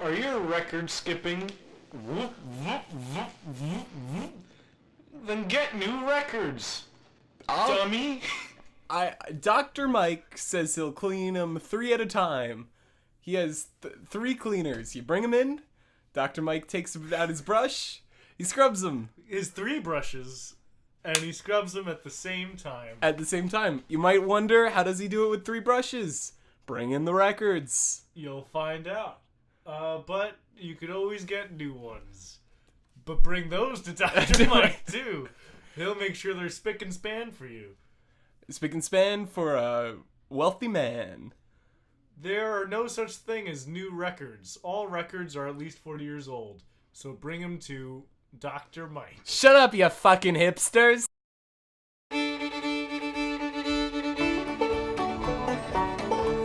Are you record skipping? Then get new records, dummy. Dr. Mike says he'll clean them 3 at a time. He has 3 cleaners. You bring them in, Dr. Mike takes out his brush, he scrubs them. His 3 brushes, and he scrubs them at the same time. At the same time. You might wonder, how does he do it with 3 brushes? Bring in the records. You'll find out. But you could always get new ones. But bring those to Dr. Mike, too. He'll make sure they're spick and span for you. Spick and span for a wealthy man. There are no such thing as new records. All records are at least 40 years old. So bring them to Dr. Mike. Shut up, you fucking hipsters.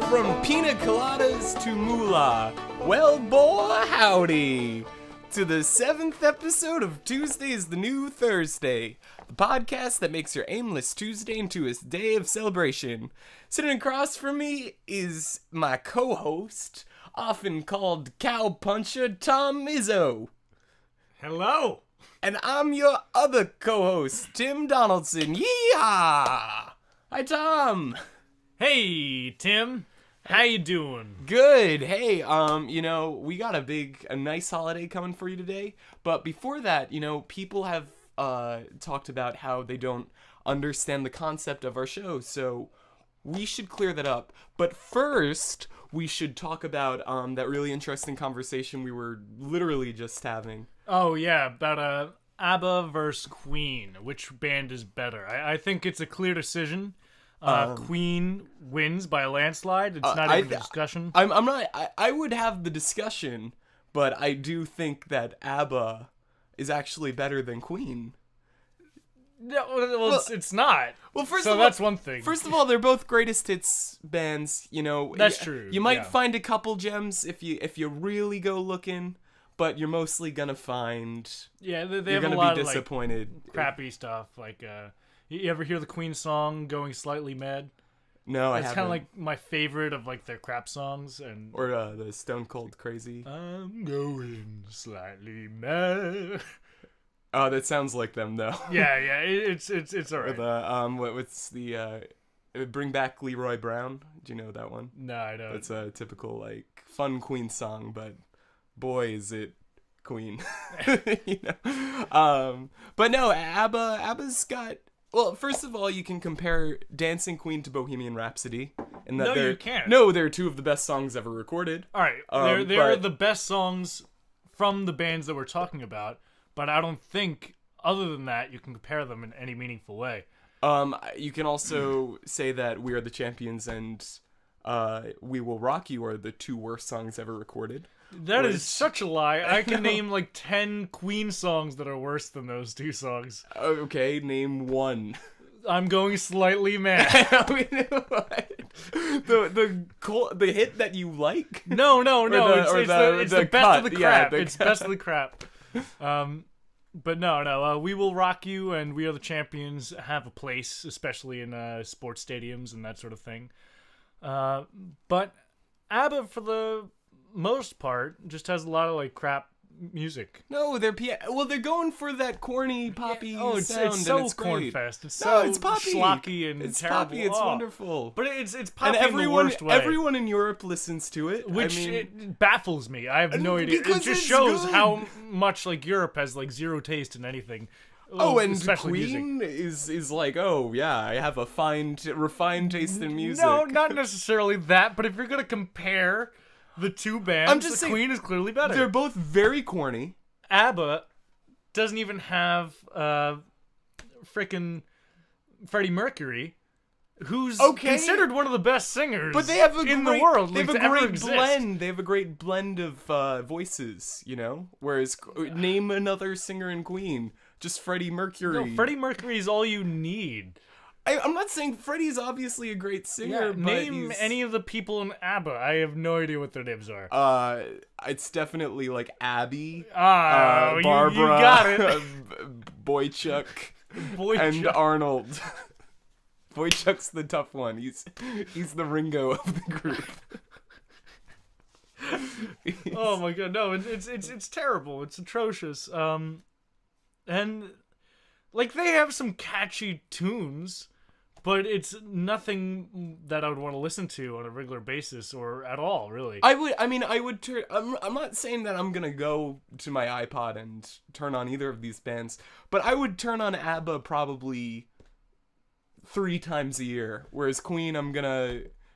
From pina coladas to moolah, well, boy, howdy. To the 7th episode of Tuesday's the New Thursday, the podcast that makes your aimless Tuesday into a day of celebration. Sitting across from me is my co-host, often called Cow Puncher, Tom Izzo. Hello! And I'm your other co-host, Tim Donaldson. Yeehaw! Hi, Tom. Hey, Tim. How you doing? Good. Hey, we got a nice holiday coming for you today. But before that, people have talked about how they don't understand the concept of our show. So we should clear that up. But first, we should talk about that really interesting conversation we were literally just having. Oh, yeah, about ABBA versus Queen. Which band is better? I think it's a clear decision. Queen wins by a landslide. It's not even a discussion. I would have the discussion, but I do think that ABBA is actually better than Queen. No, well, it's not. Well, that's one thing. First of all, they're both greatest hits bands. That's true. You might find a couple gems if you really go looking, but you're mostly gonna find. Yeah, they you're have gonna a lot be of disappointed. Crappy stuff. Like, you ever hear the Queen song "Going Slightly Mad"? No, I haven't. It's kind of like my favorite of their crap songs, or the Stone Cold Crazy. I'm going slightly mad. Oh, that sounds like them though. Yeah, it's alright. Or what's the Bring Back Leroy Brown? Do you know that one? No, I don't. It's a typical fun Queen song, but boy is it Queen. But no, ABBA's got. Well, first of all, you can compare Dancing Queen to Bohemian Rhapsody. And that you can't. No, they're 2 of the best songs ever recorded. All right, they're the best songs from the bands that we're talking about, but I don't think, other than that, you can compare them in any meaningful way. You can also say that We Are the Champions and We Will Rock You are the 2 worst songs ever recorded. That is such a lie. I can name 10 Queen songs that are worse than those 2 songs. Okay, name one. I'm going slightly mad. the hit that you like? No. It's the best of the crap. It's best of the crap. But no. We Will Rock You and We Are the Champions have a place, especially in sports stadiums and that sort of thing. But ABBA, for the most part, just has a lot of crap music. No, they're going for that corny poppy sound. It's so and it's great. cornfest. It's it's poppy. Schlocky and it's terrible. Poppy. It's wonderful. But it's poppy and in the worst way. Everyone in Europe listens to it, which it baffles me. I have no idea. It just shows how much Europe has zero taste in anything. Oh, and Queen is like, oh yeah, I have a refined taste in music. No, not necessarily that. But if you're gonna compare the 2 bands, I'm just saying, Queen is clearly better. They're both very corny. ABBA doesn't even have frickin' Freddie Mercury, who's considered one of the best singers the world. They have a great blend. They have a great blend of voices, Whereas name another singer in Queen. Just Freddie Mercury. No, Freddie Mercury is all you need. I'm not saying Freddie's obviously a great singer, but name any of the people in ABBA. I have no idea what their names are. It's definitely Abby, Barbara, you got it. Boychuk, and Arnold. Boychuk's the tough one. He's the Ringo of the group. Oh my god, no, it's terrible. It's atrocious. And like they have some catchy tunes, but it's nothing that I would want to listen to on a regular basis or at all, really. I would turn. I'm not saying that I'm gonna go to my iPod and turn on either of these bands, but I would turn on ABBA probably 3 times a year. Whereas Queen,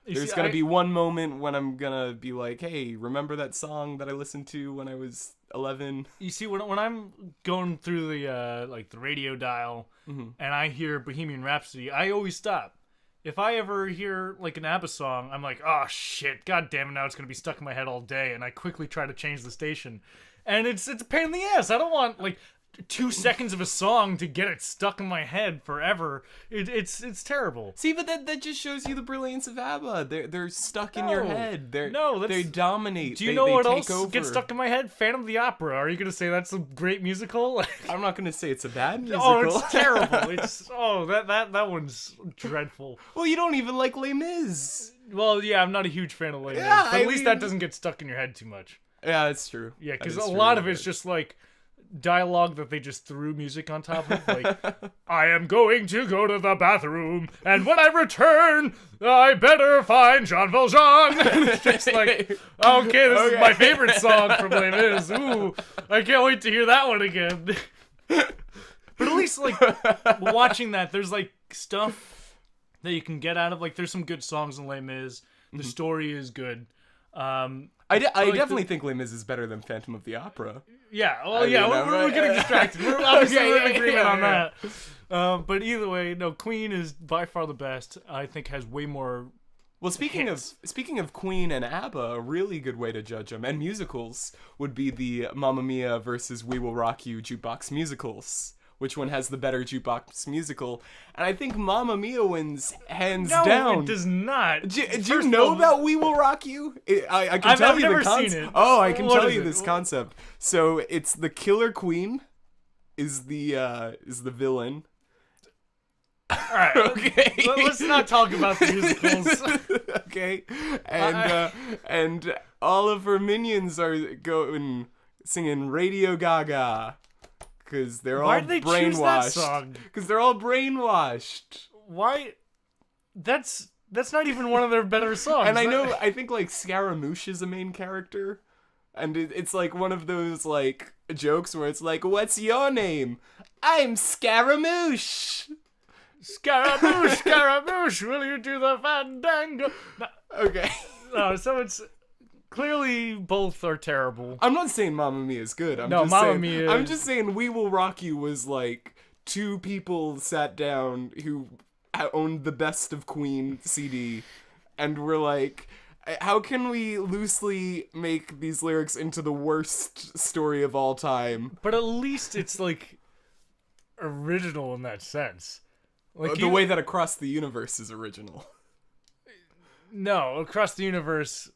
there's gonna be one moment when I'm gonna be like, hey, remember that song that I listened to when I was 11? You see, when I'm going through the the radio dial and I hear Bohemian Rhapsody, I always stop. If I ever hear like an ABBA song, I'm like, oh shit, god damn it, now it's gonna be stuck in my head all day, and I quickly try to change the station. And it's a pain in the ass. I don't want like 2 seconds of a song to get it stuck in my head forever. It's terrible. See, but that just shows you the brilliance of ABBA. They're stuck in your head. They dominate. Do you know what else gets stuck in my head? Phantom of the Opera. Are you gonna say that's a great musical? I'm not gonna say it's a bad musical. Oh, it's terrible. That one's dreadful. Well, you don't even like Les Mis. Well, yeah, I'm not a huge fan of Les Mis, but at least that doesn't get stuck in your head too much. Yeah, that's true. Yeah, because a lot of it's just like dialogue that they just threw music on top of, like, I am going to go to the bathroom, and when I return, I better find Jean Valjean. It's just like, okay, this is my favorite song from Les Mis. Ooh, I can't wait to hear that one again. But at least, like, watching that, there's, like, stuff that you can get out of, like, there's some good songs in Les Mis. The story is good. I definitely think Les Mis is better than Phantom of the Opera. Yeah, well, we're getting distracted. We're obviously in agreement on that. But either way, no, Queen is by far the best. I think has way more. Well, speaking of Queen and ABBA, a really good way to judge them and musicals would be the Mamma Mia versus We Will Rock You jukebox musicals. Which one has the better jukebox musical? And I think Mamma Mia wins hands down. No, it does not. Do you know about We Will Rock You? I can tell you the concept. Seen it. Oh, I can tell you this concept. So it's the Killer Queen is the villain. All right. Okay. Let's not talk about the musicals. Okay. And all of her minions are going singing Radio Gaga. Because they're all brainwashed. Why did they choose that song? Because they're all brainwashed. Why? That's not even one of their better songs. And I think like Scaramouche is a main character. And it's like one of those like jokes where it's like, what's your name? I'm Scaramouche. Scaramouche, Scaramouche, will you do the fandango? Okay. So it's... Clearly, both are terrible. I'm not saying Mamma Mia is good. I'm just saying We Will Rock You was like 2 people sat down who owned the Best of Queen CD and were like, how can we loosely make these lyrics into the worst story of all time? But at least it's like original in that sense. Like the way that Across the Universe is original. No, Across the Universe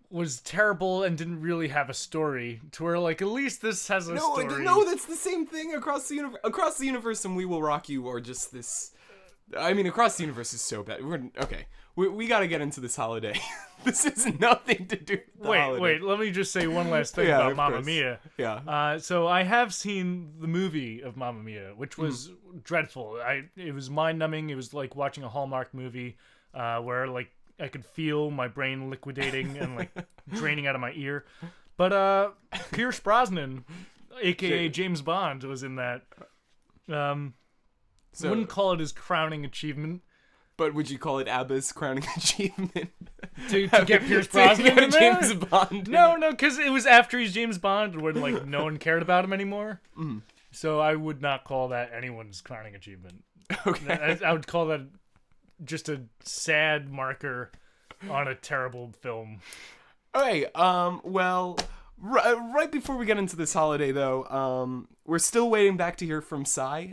was terrible and didn't really have a story to where, like, at least this has a story. No, that's the same thing. Across the Universe and We Will Rock You are just this... I mean, Across the Universe is so bad. We gotta get into this holiday. This has nothing to do with the holiday. Wait, let me just say one last thing about Mamma course. Mia. Yeah. So I have seen the movie of Mamma Mia, which was dreadful. It was mind-numbing. It was like watching a Hallmark movie where, like, I could feel my brain liquidating and like draining out of my ear. But Pierce Brosnan, aka James Bond, was in that. So, wouldn't call it his crowning achievement. But would you call it ABBA's crowning achievement? To get Pierce Brosnan in there? James Bond. No, because it was after he's James Bond when like no one cared about him anymore. So I would not call that anyone's crowning achievement. Okay. I would call that just a sad marker on a terrible film. Okay, well, right before we get into this holiday, though, we're still waiting back to hear from Psy,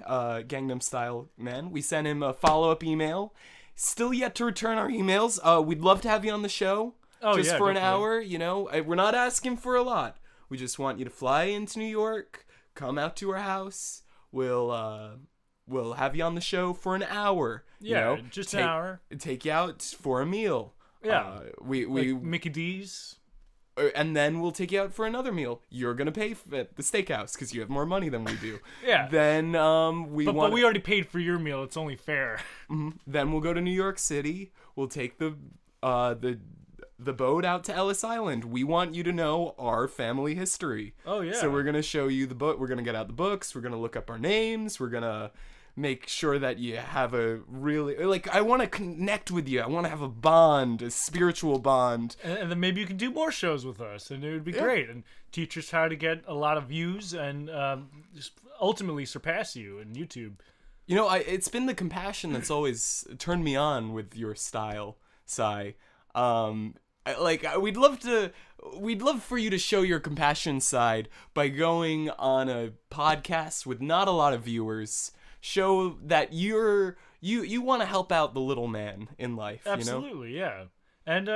Gangnam Style Man. We sent him a follow-up email. Still yet to return our emails. We'd love to have you on the show for an hour, you know. We're not asking for a lot. We just want you to fly into New York, come out to our house. We'll have you on the show for an hour. Yeah, an hour. Take you out for a meal. Yeah, we like Mickey D's. And then we'll take you out for another meal. You're gonna pay at the steakhouse because you have more money than we do. Yeah. Then but we already paid for your meal. It's only fair. Mm-hmm. Then we'll go to New York City. We'll take the boat out to Ellis Island. We want you to know our family history. Oh yeah. So we're gonna show you the book. We're gonna get out the books. We're gonna look up our names. We're gonna make sure that you have a really, like, I want to connect with you. I want to have a bond, a spiritual bond. And then maybe you can do more shows with us, and it would be great. And teach us how to get a lot of views and just ultimately surpass you in YouTube. You know, it's been the compassion that's always turned me on with your style, Sai. We'd love for you to show your compassion side by going on a podcast with not a lot of viewers. Show that you want to help out the little man in life. Absolutely, yeah. And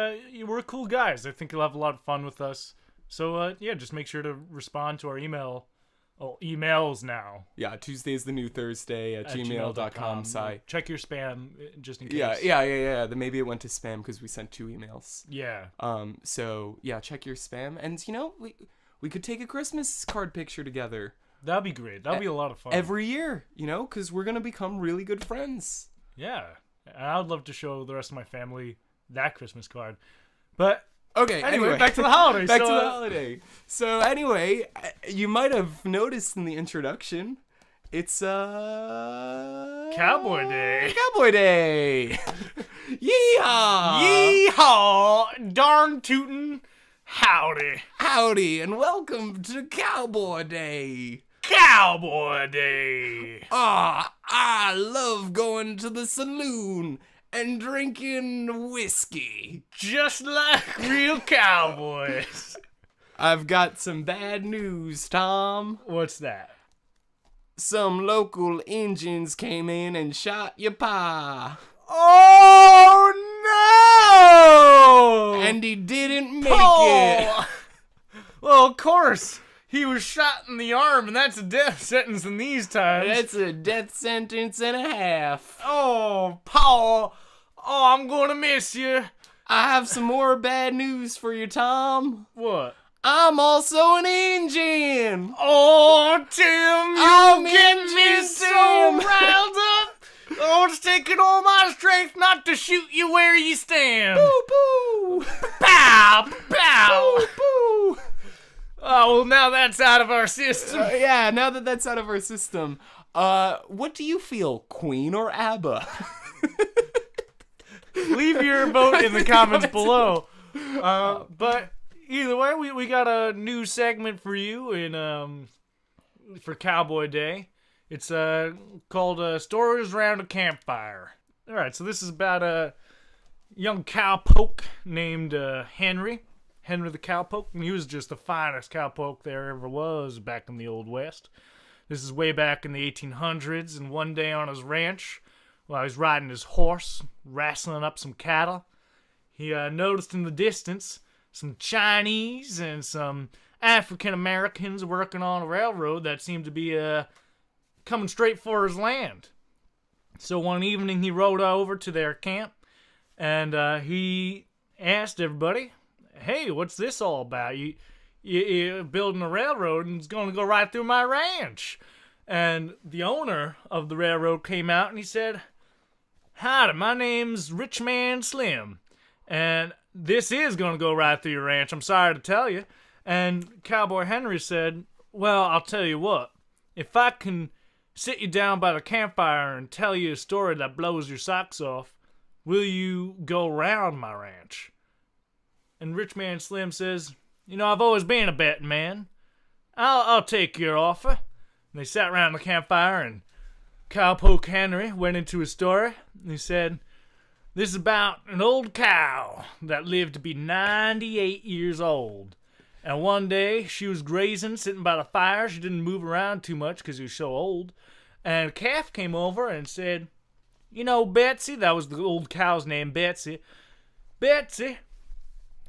we're cool guys. I think you'll have a lot of fun with us. So just make sure to respond to our emails now. Yeah, Tuesday's the new Thursday at gmail.com. Sai. Check your spam just in case. Yeah. Then maybe it went to spam because we sent 2 emails. Yeah. So yeah, check your spam, and we could take a Christmas card picture together. That'd be great. That'd be a lot of fun. Every year, because we're going to become really good friends. Yeah. And I would love to show the rest of my family that Christmas card. But okay, anyway, back to the holiday. Back to the holiday. So anyway, you might have noticed in the introduction, it's Cowboy Day. Cowboy Day. Yeehaw! Yeehaw! Darn tootin' howdy. Howdy, and welcome to Cowboy Day. Cowboy Day. I love going to the saloon and drinking whiskey. Just like real cowboys. I've got some bad news, Tom. What's that? Some local Injuns came in and shot your pa. Oh, no! And he didn't make it. Well, of course. He was shot in the arm, and that's a death sentence in these times. That's a death sentence and a half. Oh, Paul. Oh, I'm gonna miss you. I have some more bad news for you, Tom. What? I'm also an Injun. Oh, Tim, you get me so riled up. Oh, it's taking all my strength not to shoot you where you stand. Boo, boo. Pow, pow. Boo, boo. Oh, well, now that's out of our system. Yeah, now that that's out of our system, what do you feel, Queen or ABBA? Leave your vote in the comments below. But either way, we got a new segment for you for Cowboy Day. It's called Stories Around a Campfire. All right, so this is about a young cowpoke named Henry the Cowpoke, and he was just the finest cowpoke there ever was back in the Old West. This is way back in the 1800s, and one day on his ranch, while he was riding his horse, wrestling up some cattle, he noticed in the distance some Chinese and some African Americans working on a railroad that seemed to be coming straight for his land. So one evening he rode over to their camp, and he asked everybody, "Hey, what's this all about? You're building a railroad and it's going to go right through my ranch." And the owner of the railroad came out and he said, "Howdy, my name's Rich Man Slim, and this is going to go right through your ranch, I'm sorry to tell you." And Cowboy Henry said, "Well, I'll tell you what, if I can sit you down by the campfire and tell you a story that blows your socks off, will you go around my ranch?" And Rich Man Slim says, "I've always been a betting man. I'll take your offer." And they sat around the campfire, and Cowpoke Henry went into his story. And he said, "This is about an old cow that lived to be 98 years old. And one day, she was grazing, sitting by the fire. She didn't move around too much because she was so old. And a calf came over and said, 'Betsy,'" that was the old cow's name, Betsy, "Betsy,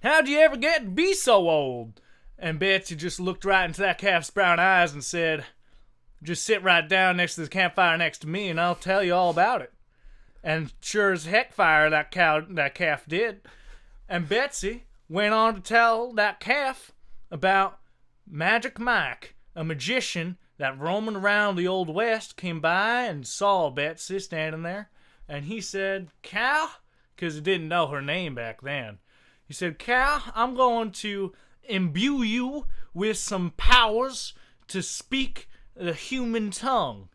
how'd you ever get to be so old?" And Betsy just looked right into that calf's brown eyes and said, "Just sit right down next to the campfire next to me and I'll tell you all about it." And sure as heck fire that calf did. And Betsy went on to tell that calf about Magic Mike, a magician that roaming around the Old West came by and saw Betsy standing there. And he said, "Cow," because he didn't know her name back then. He said, "Cow, I'm going to imbue you with some powers to speak the human tongue."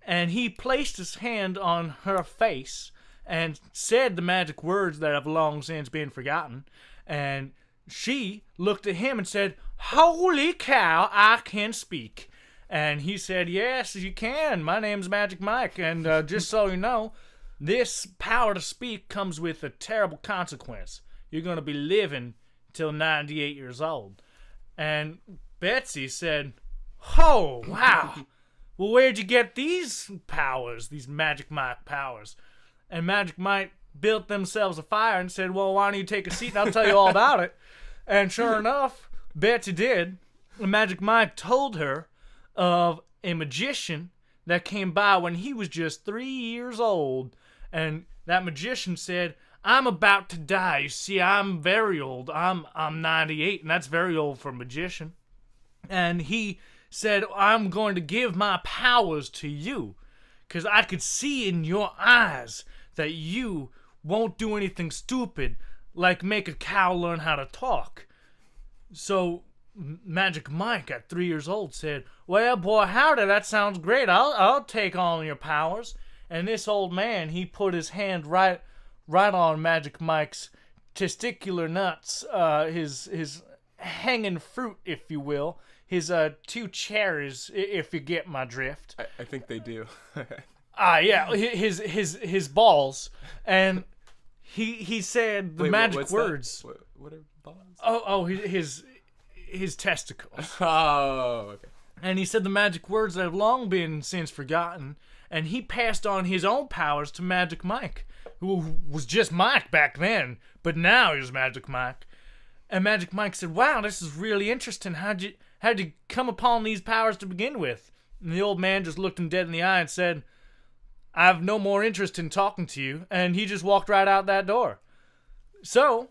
And he placed his hand on her face and said the magic words that have long since been forgotten. And she looked at him and said, "Holy cow, I can speak." And he said, "Yes, you can. My name's Magic Mike. And just so you know, this power to speak comes with a terrible consequence. You're going to be living till 98 years old." And Betsy said, "Oh, wow. Well, where'd you get these powers, these Magic Mike powers?" And Magic Mike built themselves a fire and said, "Well, why don't you take a seat and I'll tell you all about it." And sure enough, Betsy did. And Magic Mike told her of a magician that came by when he was just 3 years old. And that magician said, "I'm about to die. You see, I'm very old. I'm 98, and that's very old for a magician." And he said, "I'm going to give my powers to you, because I could see in your eyes that you won't do anything stupid, like make a cow learn how to talk." So Magic Mike, at 3 years old, said, "Well, boy, howdy, that sounds great. I'll take on your powers." And this old man, he put his hand right on Magic Mike's testicular nuts, his hanging fruit, if you will, his 2 cherries, if you get my drift. I think they do. Yeah, his balls, and he said the magic words. What are balls? Oh, his testicles. Oh, okay. And he said the magic words that have long been since forgotten, and he passed on his own powers to Magic Mike, who was just Mike back then, but now he's Magic Mike. And Magic Mike said, "Wow, this is really interesting. How'd you come upon these powers to begin with?" And the old man just looked him dead in the eye and said, "I have no more interest in talking to you," and he just walked right out that door. So,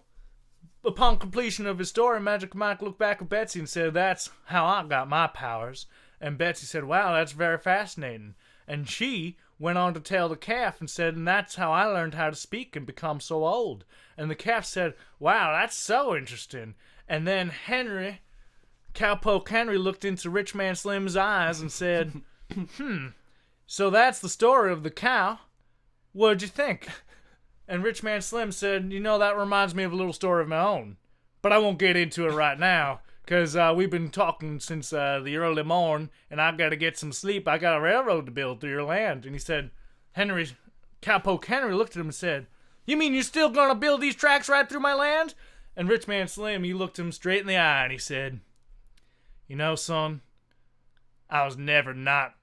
upon completion of his story, Magic Mike looked back at Betsy and said, "That's how I got my powers." And Betsy said, "Wow, that's very fascinating." And she went on to tell the calf and said, "And that's how I learned how to speak and become so old." And the calf said, "Wow, that's so interesting." And then Cowpoke Henry looked into Rich Man Slim's eyes and said, "So that's the story of the cow. What'd you think?" And Rich Man Slim said, "You know, that reminds me of a little story of my own. But I won't get into it right now, because we've been talking since the early morn, and I've got to get some sleep. I got a railroad to build through your land." And he said, Cowpoke Henry looked at him and said, "You mean you're still going to build these tracks right through my land?" And Rich Man Slim, he looked him straight in the eye and he said, "You know, son, I was never not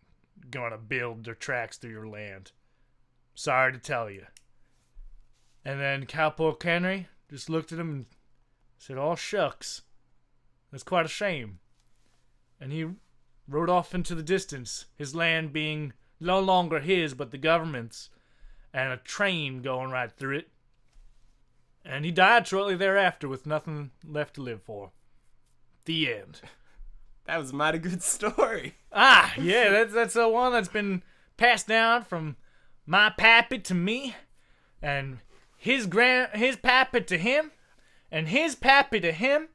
going to build the tracks through your land. Sorry to tell you." And then Cowpoke Henry just looked at him and said, "Oh, shucks. That's quite a shame." And he rode off into the distance, his land being no longer his but the government's, and a train going right through it. And he died shortly thereafter with nothing left to live for. The end. That was a mighty good story. Yeah, that's the one that's been passed down from my pappy to me, and his pappy to him, and his pappy to him,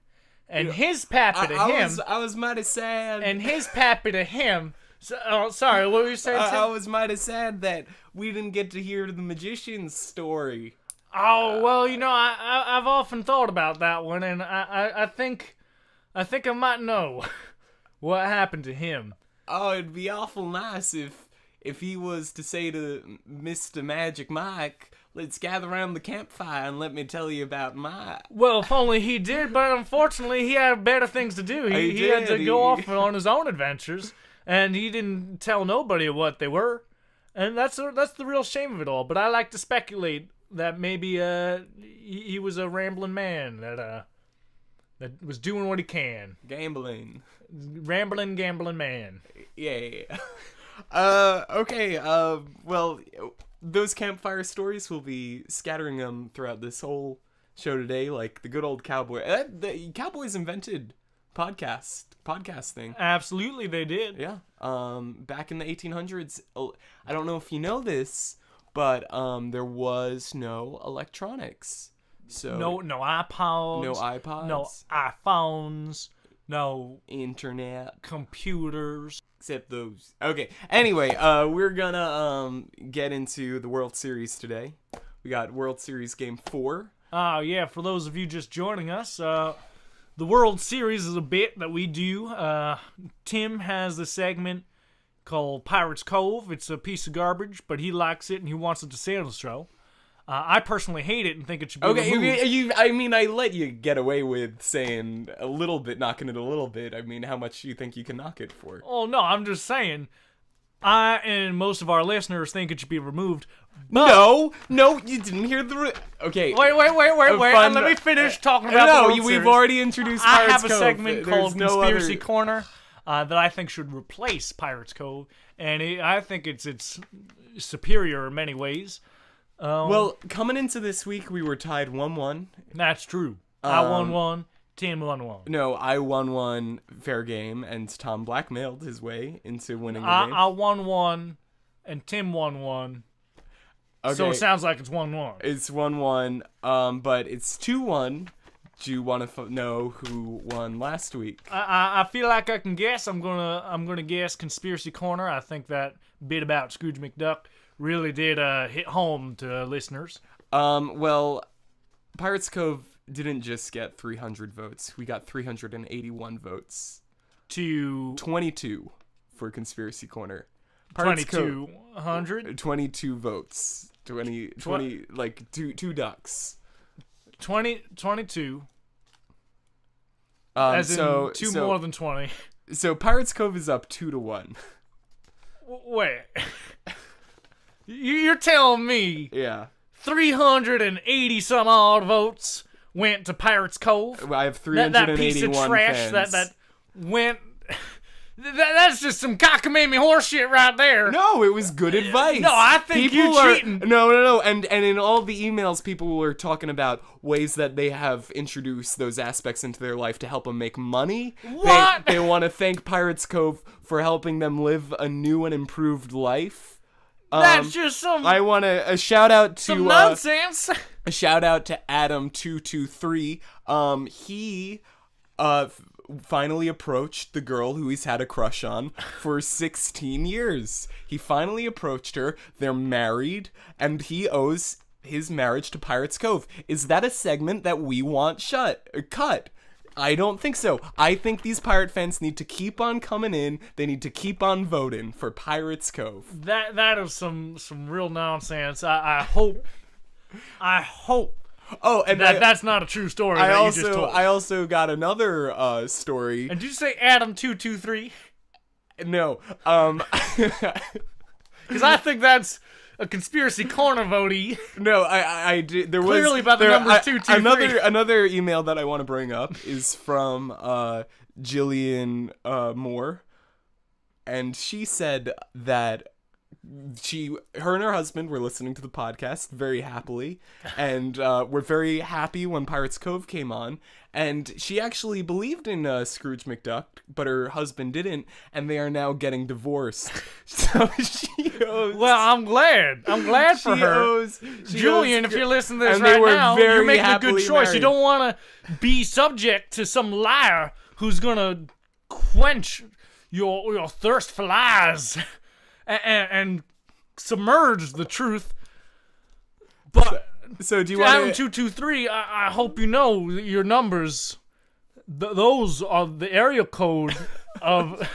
and his pappy to him. I was mighty sad. And his pappy to him. Sorry, what were you saying? I was mighty sad that we didn't get to hear the magician's story. Oh, well, you know, I've often thought about that one, and I think I might know what happened to him. Oh, it'd be awful nice if he was to say to Mr. Magic Mike, "Let's gather around the campfire and let me tell you about Mike." Well, if only he did, but unfortunately he had better things to do. He had to go off on his own adventures, and he didn't tell nobody what they were. And that's the real shame of it all. But I like to speculate that maybe he was a rambling man that was doing what he can. Gambling, gambling man. Yeah. Okay. Well, those campfire stories, will be scattering them throughout this whole show today, like the good old cowboy. The Cowboys invented podcasting. Absolutely, they did. Yeah. Back in the 1800s, I don't know if you know this, but there was no electronics. So no iPods. No iPods. No iPhones. No internet. Computers. Except those. Okay. Anyway, we're gonna get into the World Series today. We got World Series Game 4. Yeah, for those of you just joining us, the World Series is a bit that we do. Tim has the segment called Pirates Cove. It's a piece of garbage, but he likes it and he wants it to stay on the show. I personally hate it and think it should be removed. I let you get away with saying a little bit, knocking it a little bit. I mean, how much do you think you can knock it for? Oh, no, I'm just saying. I and most of our listeners think it should be removed. But no, you didn't hear the... Okay. Wait. Let me finish talking about the World Series. We've already introduced Pirates Cove. I have a segment called Conspiracy Corner that I think should replace Pirates Cove, and I think it's superior in many ways. Well, coming into this week, we were tied 1-1. That's true. I won 1, Tim won 1. No, I won 1 fair game, and Tom blackmailed his way into winning the game. I won 1, and Tim won 1. Okay. So it sounds like it's 1-1. It's 1-1, but it's 2-1. Do you want to know who won last week? I feel like I can guess. I'm gonna guess Conspiracy Corner. I think that bit about Scrooge McDuck really did hit home to listeners. Well, Pirates Cove didn't just get 300 votes. We got 381 votes. To 22 for Conspiracy Corner. Pirates 2200? 22 votes. 20 like two ducks. 22. As in two more than 20. So Pirates Cove is up 2-1. Wait. You're telling me 380 some odd votes went to Pirates Cove? I have 381 that piece of trash fans. that went... That's just some cockamamie horseshit right there. No, it was good advice. No, I think you're cheating. No. And in all the emails, people were talking about ways that they have introduced those aspects into their life to help them make money. What? They want to thank Pirates Cove for helping them live a new and improved life. That's just some... I want a shout out to... Some nonsense. A shout out to Adam223. He... finally approached the girl who he's had a crush on for 16 years. He finally approached her. They're married, and he owes his marriage to Pirates Cove. Is that a segment that we want cut? I don't think so. I think these pirate fans need to keep on coming in. They need to keep on voting for Pirates Cove. That is some real nonsense. I hope. Oh, and that's not a true story. You just told. I also got another story. And did you say Adam223? No, because I think that's a Conspiracy Corner votey. No, I did. There was clearly about the numbers 223. Another email that I want to bring up is from Jillian Moore, and she said that her and her husband were listening to the podcast very happily, and were very happy when Pirates Cove came on, and she actually believed in Scrooge McDuck, but her husband didn't, and they are now getting divorced. So she owes... Well, I'm glad for her. Julian, if you're listening to this right now, you're making a good choice. Married. You don't want to be subject to some liar who's gonna quench your thirst for lies. And submerge the truth. But so do you want 223? I hope you know your numbers. Those are the area code of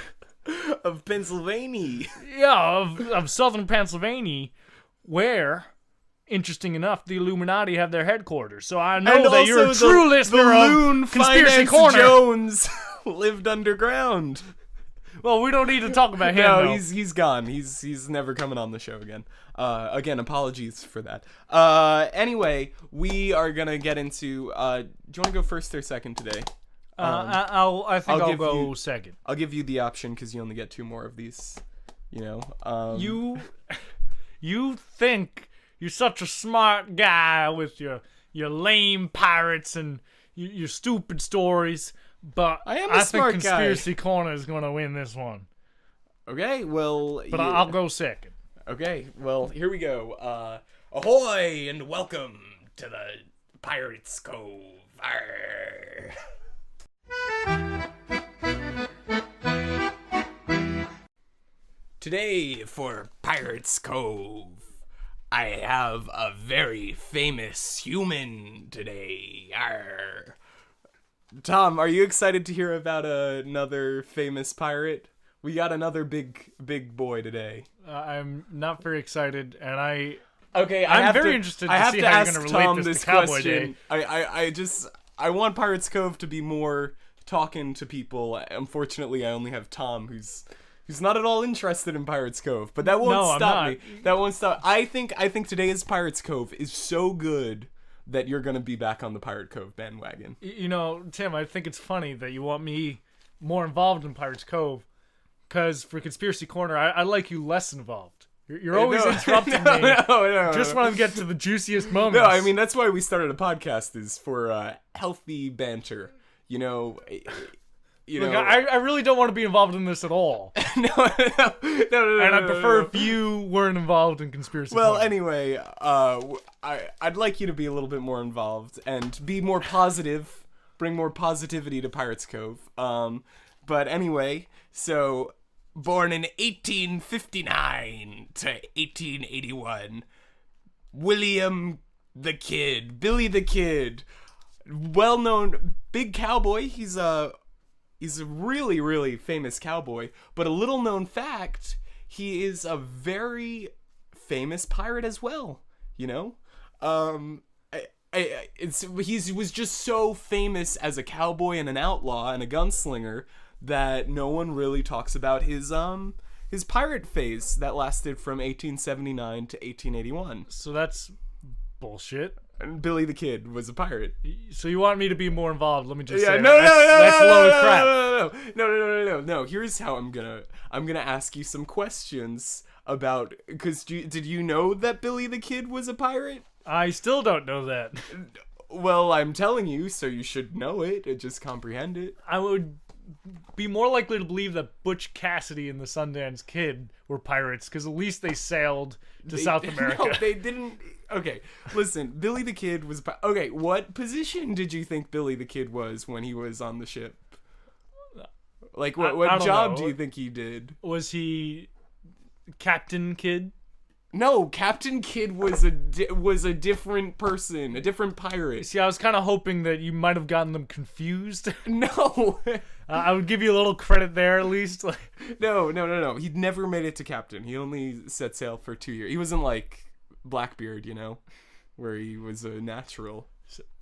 Pennsylvania. Yeah, of southern Pennsylvania, where, interesting enough, the Illuminati have their headquarters. So I know that you're a true listener of Conspiracy Corner. Jones lived underground. Well, we don't need to talk about him. No, though. he's gone. He's never coming on the show again. Again, apologies for that. Anyway, we are gonna get into. Do you want to go first or second today? I think I'll go second. I'll give you the option because you only get 2 more of these. You know. You think you're such a smart guy with your your lame pirates and your stupid stories. But I am a think smart Conspiracy guy. Corner is going to win this one. Okay, well... But I'll go second. Okay, well, here we go. Ahoy and welcome to the Pirates Cove. Arr. Today for Pirates Cove, I have a very famous human today. Arr. Tom, are you excited to hear about another famous pirate? We got another big boy today. I'm not very excited, and I'm very interested to see how you're going to relate this to Cowboy Day. I want Pirates Cove to be more talking to people. Unfortunately, I only have Tom, who's not at all interested in Pirates Cove. But that won't stop me. That won't stop. I think today's Pirates Cove is so good that you're going to be back on the Pirate Cove bandwagon. You know, Tim, I think it's funny that you want me more involved in Pirates Cove, because for Conspiracy Corner, I like you less involved. You're always interrupting me. No. Just want to get to the juiciest moments. No, I mean, that's why we started a podcast, is for healthy banter. You know... Look, I really don't want to be involved in this at all. No. And I'd prefer if you weren't involved in Conspiracy Well, Corner. anyway, I'd like you to be a little bit more involved and be more positive, bring more positivity to Pirates Cove. But anyway, so born in 1859 to 1881, William the Kid, Billy the Kid, well-known big cowboy. He's a really, really famous cowboy, but a little known fact, he is a very famous pirate as well, you know? He was just so famous as a cowboy and an outlaw and a gunslinger that no one really talks about his pirate phase that lasted from 1879 to 1881. So that's bullshit. And Billy the Kid was a pirate. So you want me to be more involved? Let me just say That's a load of crap. No. Here's how I'm gonna ask you some questions about, because did you know that Billy the Kid was a pirate? I still don't know that. Well, I'm telling you, so you should know it. Just comprehend it. I would be more likely to believe that Butch Cassidy and the Sundance Kid were pirates, because at least they sailed to South America. No, they didn't. Okay, listen, Billy the Kid was... Okay, what position did you think Billy the Kid was when he was on the ship? Like, what job do you think he did? Was he Captain Kid? No, Captain Kidd was a different person, a different pirate. See, I was kind of hoping that you might have gotten them confused. No. I would give you a little credit there, at least. No. He'd never made it to captain. He only set sail for 2 years. He wasn't like Blackbeard, you know, where he was a natural.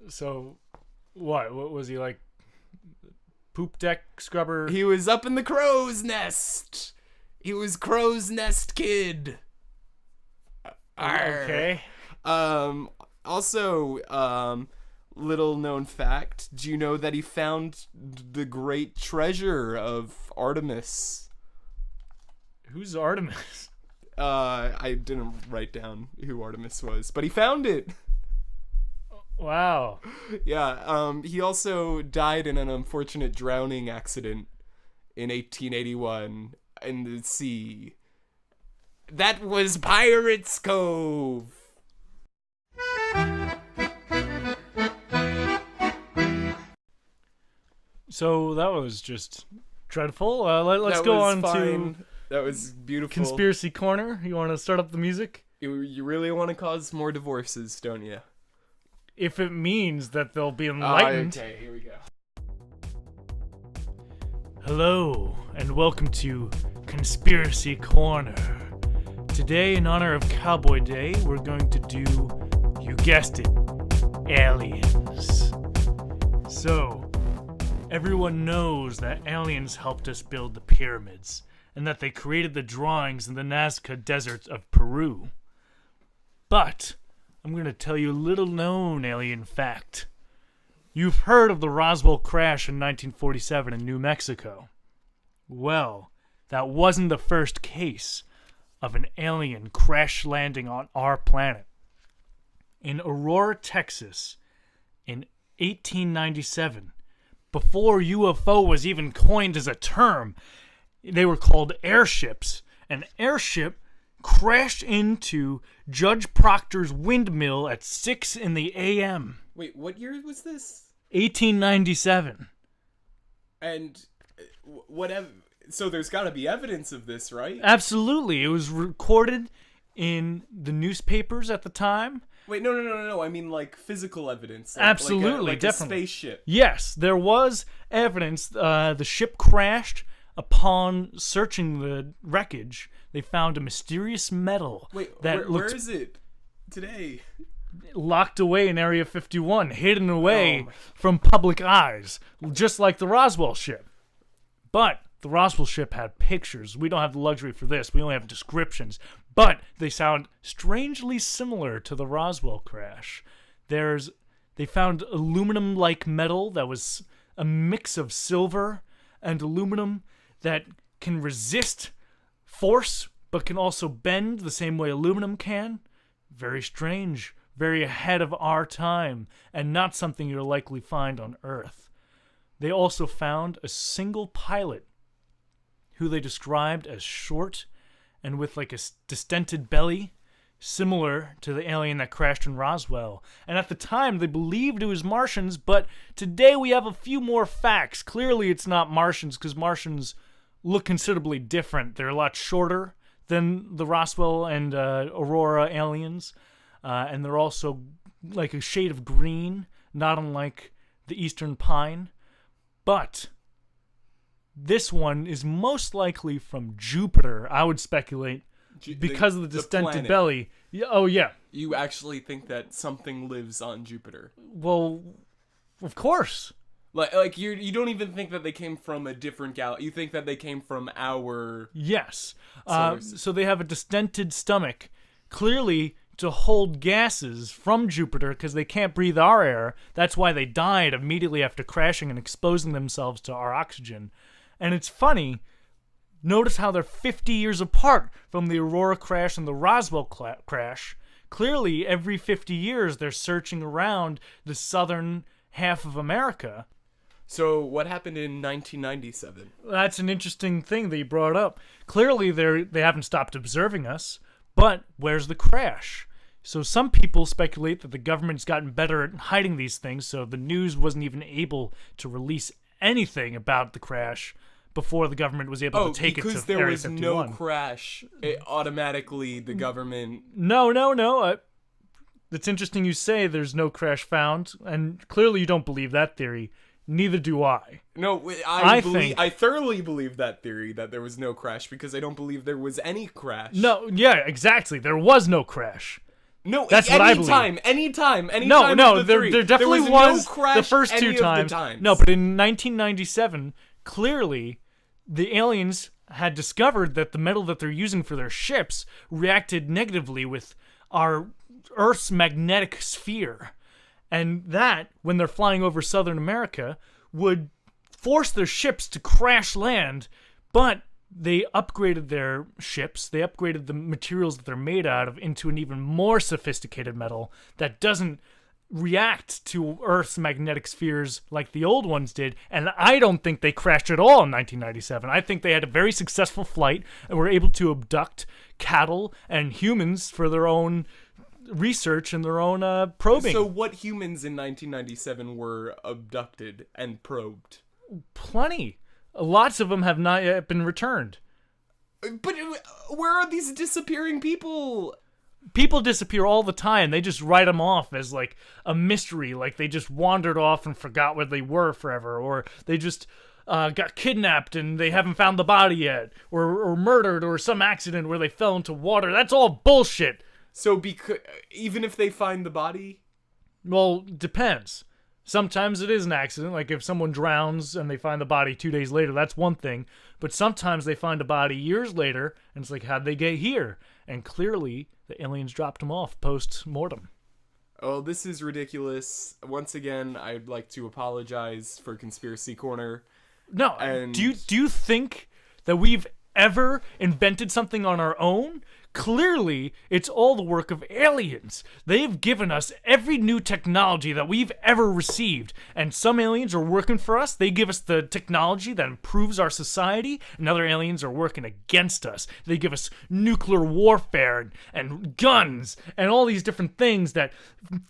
So what was he, like poop deck scrubber? He was up in the crow's nest. He was Crow's Nest Kid. Okay. Also, little known fact, do you know that he found the great treasure of Artemis? Who's Artemis? I didn't write down who Artemis was, but he found it. Wow. Yeah, he also died in an unfortunate drowning accident in 1881 in the sea. That was Pirates Cove. So that was just dreadful. Let's go on to... That was beautiful. Conspiracy Corner. You want to start up the music? You really want to cause more divorces, don't you? If it means that they'll be enlightened. Okay, here we go. Hello, and welcome to Conspiracy Corner. Today, in honor of Cowboy Day, we're going to do, you guessed it, aliens. So, everyone knows that aliens helped us build the pyramids, and that they created the drawings in the Nazca Desert of Peru. But I'm going to tell you a little known alien fact. You've heard of the Roswell crash in 1947 in New Mexico. Well, that wasn't the first case of an alien crash landing on our planet. In Aurora, Texas, in 1897, before UFO was even coined as a term. They were called airships. An airship crashed into Judge Proctor's windmill at 6 in the a.m. Wait, what year was this? 1897. And whatever. So there's got to be evidence of this, right? Absolutely. It was recorded in the newspapers at the time. Wait, no. I mean, like, physical evidence. Absolutely, like definitely. A spaceship. Yes, there was evidence. The ship crashed. Upon searching the wreckage, they found a mysterious metal. Wait, that where is it today? Locked away in Area 51, hidden away from public eyes, just like the Roswell ship. But the Roswell ship had pictures. We don't have the luxury for this. We only have descriptions. But they sound strangely similar to the Roswell crash. They found aluminum-like metal that was a mix of silver and aluminum that can resist force, but can also bend the same way aluminum can. Very strange. Very ahead of our time, and not something you'll likely find on Earth. They also found a single pilot who they described as short and with like a distended belly, similar to the alien that crashed in Roswell. And at the time, they believed it was Martians, but today we have a few more facts. Clearly, it's not Martians, because Martians look considerably different. They're a lot shorter than the Roswell and Aurora aliens. And they're also like a shade of green, not unlike the Eastern Pine. But this one is most likely from Jupiter, I would speculate, because of the distended belly. Oh, yeah. You actually think that something lives on Jupiter? Well, of course. Like you don't even think that they came from a different galaxy. You think that they came from our... Yes. So they have a distended stomach, clearly to hold gases from Jupiter, because they can't breathe our air. That's why they died immediately after crashing and exposing themselves to our oxygen. And it's funny, notice how they're 50 years apart from the Aurora crash and the Roswell crash. Clearly, every 50 years, they're searching around the southern half of America. So what happened in 1997? That's an interesting thing that you brought up. Clearly, they haven't stopped observing us, but where's the crash? So some people speculate that the government's gotten better at hiding these things, so the news wasn't even able to release anything about the crash before the government was able to take it to Area 51. Because there was no crash, automatically the government... No. It's interesting you say there's no crash found, and clearly you don't believe that theory. Neither do I. No, I thoroughly believe that theory, that there was no crash, because I don't believe there was any crash. No, yeah, exactly. There was no crash. No, that's what I believe. Anytime. No, there definitely was no crash the first two times. No, but in 1997, clearly, the aliens had discovered that the metal that they're using for their ships reacted negatively with our Earth's magnetic sphere. And that, when they're flying over Southern America, would force their ships to crash land, but they upgraded their ships, they upgraded the materials that they're made out of into an even more sophisticated metal that doesn't react to Earth's magnetic spheres like the old ones did, and I don't think they crashed at all in 1997. I think they had a very successful flight and were able to abduct cattle and humans for their own research and their own probing. So what humans in 1997 were abducted and probed? Plenty. Lots of them have not yet been returned. But where are these disappearing people? People disappear all the time. They just write them off as like a mystery, like they just wandered off and forgot where they were forever, or they just got kidnapped and they haven't found the body yet, or murdered, or some accident where they fell into water. That's all bullshit. So even if they find the body? Well, depends. Sometimes it is an accident, like if someone drowns and they find the body 2 days later, that's one thing. But sometimes they find a body years later, and it's like, how'd they get here? And clearly, the aliens dropped them off post-mortem. Oh, this is ridiculous. Once again, I'd like to apologize for Conspiracy Corner. No, and do you think that we've ever invented something on our own? clearly it's all the work of aliens. They've given us every new technology that we've ever received, and some aliens are working for us. They give us the technology that improves our society, and other aliens are working against us. They give us nuclear warfare and guns and all these different things that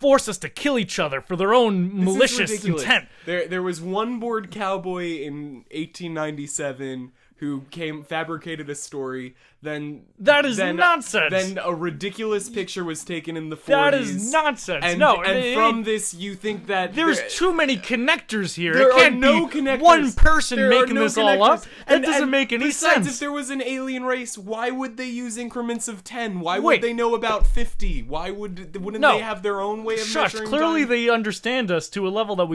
force us to kill each other for their own malicious intent. There was one bored cowboy in 1897 who fabricated a story. That is nonsense. Then a ridiculous picture was taken in the 40s. That is nonsense. And from this, you think that there's too many connectors here. There it can't are no be connectors. one person There making are no this all up. connectors. That doesn't make any besides, sense. if there was an alien race, why would they use increments of 10? Why would they know about 50? Why wouldn't they have their own way of measuring Clearly time? they understand us to a level that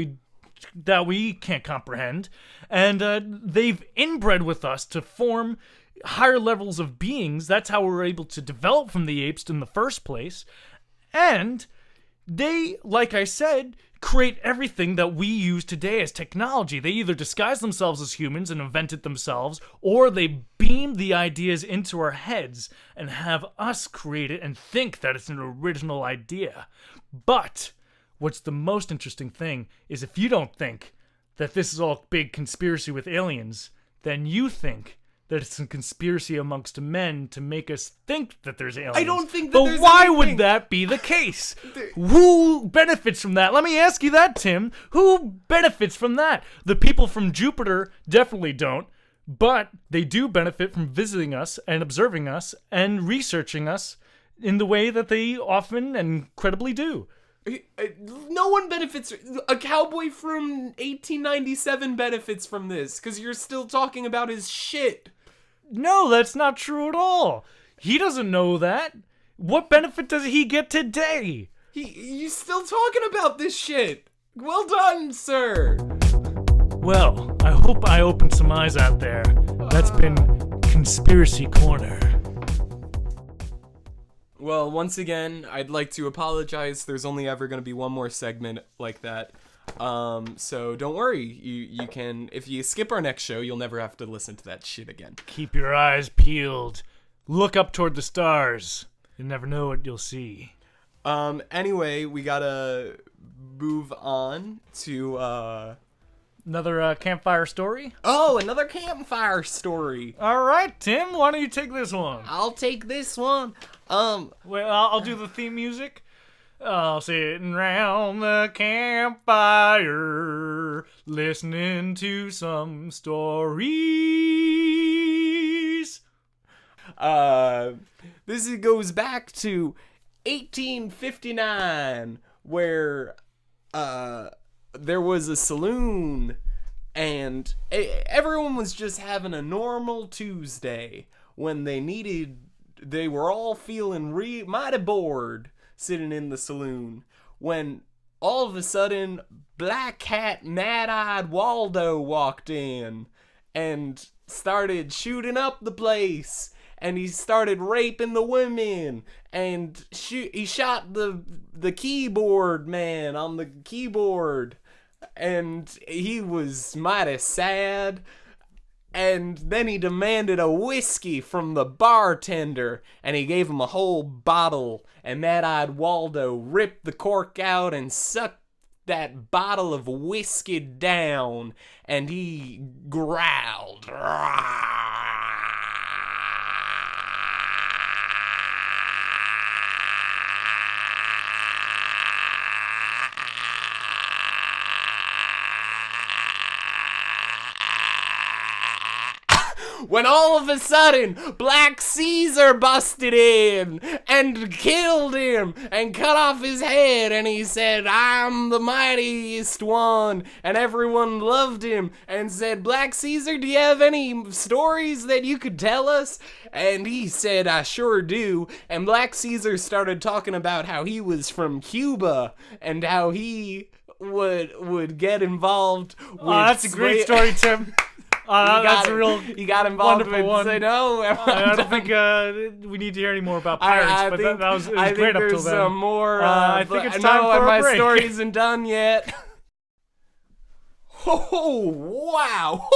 we can't comprehend, and they've inbred with us to form higher levels of beings. That's how we're able to develop from the apes in the first place. And they, like I said, create everything that we use today as technology. They either disguise themselves as humans and invent it themselves, or they beam the ideas into our heads and have us create it and think that it's an original idea. But what's the most interesting thing is, if you don't think that this is all a big conspiracy with aliens, then you think that it's a conspiracy amongst men to make us think that there's aliens. I don't think that but there's why anything. would that be the case? Who benefits from that? Let me ask you that, Tim. Who benefits from that? The people from Jupiter definitely don't, but they do benefit from visiting us and observing us and researching us in the way that they often and credibly do. No one benefits. A cowboy from 1897 benefits from this, because you're still talking about his shit. No, that's not true at all. He doesn't know that. What benefit does he get today? You're still talking about this shit. Well done, sir. Well, I hope I opened some eyes out there. That's been Conspiracy Corner. Well, once again, I'd like to apologize. There's only ever going to be one more segment like that. So don't worry. You can, if you skip our next show, you'll never have to listen to that shit again. Keep your eyes peeled. Look up toward the stars. You never know what you'll see. Anyway, we gotta move on to, Another campfire story? Oh, another campfire story. All right, Tim, why don't you take this one? I'll take this one. Well, I'll do the theme music. Sitting round the campfire, listening to some stories. This goes back to 1859, where, there was a saloon, and everyone was just having a normal Tuesday when they were all feeling mighty bored sitting in the saloon, when all of a sudden Black Cat Mad-Eyed Waldo walked in and started shooting up the place, and he started raping the women, and he shot the keyboard man on the keyboard, and he was mighty sad. And then he demanded a whiskey from the bartender, and he gave him a whole bottle, and Mad-Eyed Waldo ripped the cork out and sucked that bottle of whiskey down, and he growled. When all of a sudden, Black Caesar busted in and killed him and cut off his head, and he said, "I'm the mightiest one," and everyone loved him and said, "Black Caesar, do you have any stories that you could tell us?" And he said, "I sure do." And Black Caesar started talking about how he was from Cuba and how he would get involved with... that's a great story, Tim. He got involved with one. Say no. I don't think we need to hear any more about pirates, but that was great up till then. Some more. I think it's time for a my break. story isn't done yet. Oh, wow.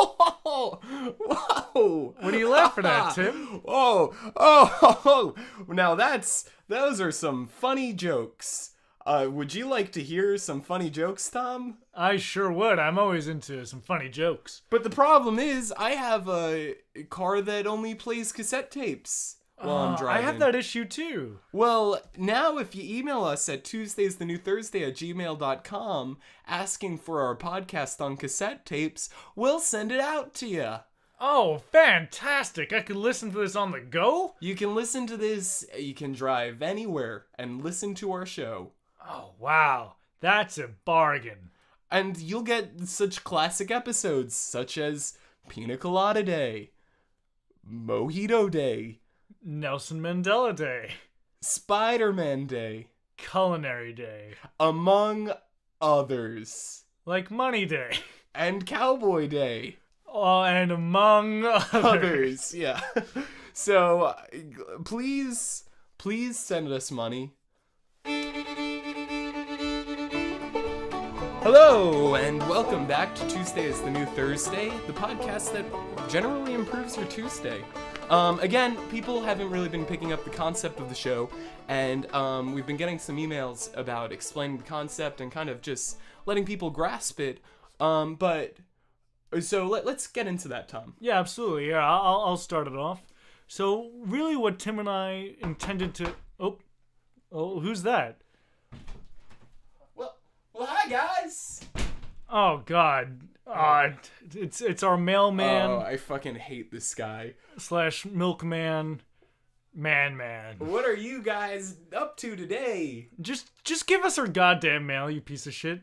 Whoa. What are you laughing at, Tim? Oh. Now those are some funny jokes. Would you like to hear some funny jokes, Tom? I sure would. I'm always into some funny jokes. But the problem is, I have a car that only plays cassette tapes while I'm driving. I have that issue too. Well, now if you email us at tuesdaysthenewthursday@gmail.com asking for our podcast on cassette tapes, we'll send it out to you. Oh, fantastic. I could listen to this on the go? You can listen to this, you can drive anywhere and listen to our show. Oh, wow. That's a bargain. And you'll get such classic episodes, such as Pina Colada Day, Mojito Day, Nelson Mandela Day, Spider-Man Day, Culinary Day, among others. Like Money Day. And Cowboy Day. Oh, and among others. Yeah. So, please send us money. Hello, and welcome back to Tuesday is the New Thursday, the podcast that generally improves your Tuesday. Again, people haven't really been picking up the concept of the show, and we've been getting some emails about explaining the concept and kind of just letting people grasp it. So let's get into that, Tom. Yeah, absolutely. Yeah, I'll start it off. So really what Tim and I intended to... Oh, who's that? Well, hi, guys! Oh, God. It's our mailman. Oh, I fucking hate this guy. / milkman. Man. What are you guys up to today? Just give us our goddamn mail, you piece of shit.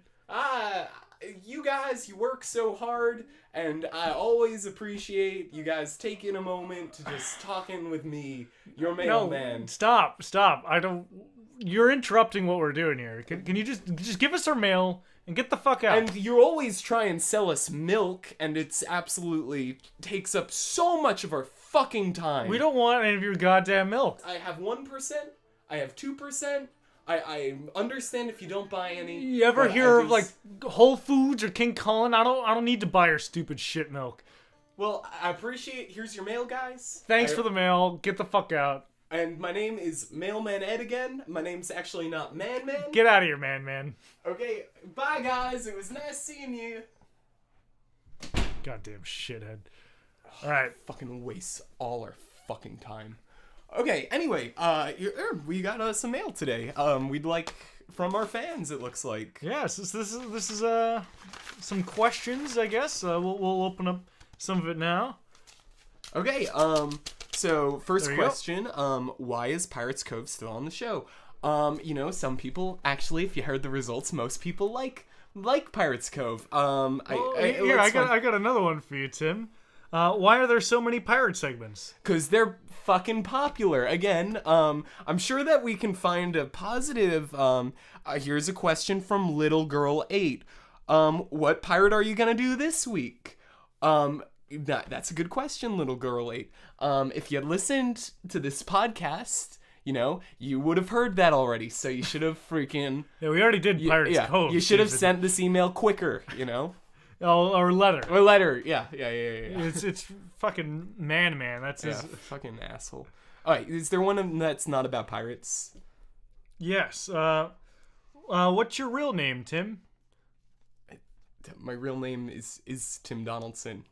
You guys, you work so hard, and I always appreciate you guys taking a moment to just talking with me, your mailman. No, stop. I don't... You're interrupting what we're doing here. Can you just give us our mail and get the fuck out? And you always try and sell us milk, and it's absolutely takes up so much of our fucking time. We don't want any of your goddamn milk. I have 1%. I have 2%. I understand if you don't buy any. You ever hear of like Whole Foods or King Cullen? I don't need to buy your stupid shit milk. Well, I appreciate. Here's your mail, guys. Thanks for the mail. Get the fuck out. And my name is Mailman Ed again. My name's actually not Man. Get out of here, man. Okay, bye guys. It was nice seeing you. Goddamn shithead. All right, fucking wastes all our fucking time. Okay, anyway, we got some mail today. We'd like from our fans. It looks like. Yes, this is some questions. I guess we'll open up some of it now. Okay. So first question. Why is Pirates Cove still on the show? Some people actually, if you heard the results, most people like Pirates Cove. I got another one for you, Tim. Why are there so many pirate segments? 'Cause they're fucking popular. Again, I'm sure that we can find a positive. Here's a question from Little Girl 8. What pirate are you gonna do this week? That's a good question, Little Girl 8. If you had listened to this podcast, you would have heard that already. So you should have freaking... Yeah, we already did Pirates Cove. You should have sent this email quicker, Oh, or letter. Or letter, yeah. It's fucking man. That's his... fucking asshole. Alright, is there one that's not about pirates? Yes. What's your real name, Tim? My real name is Tim Donaldson.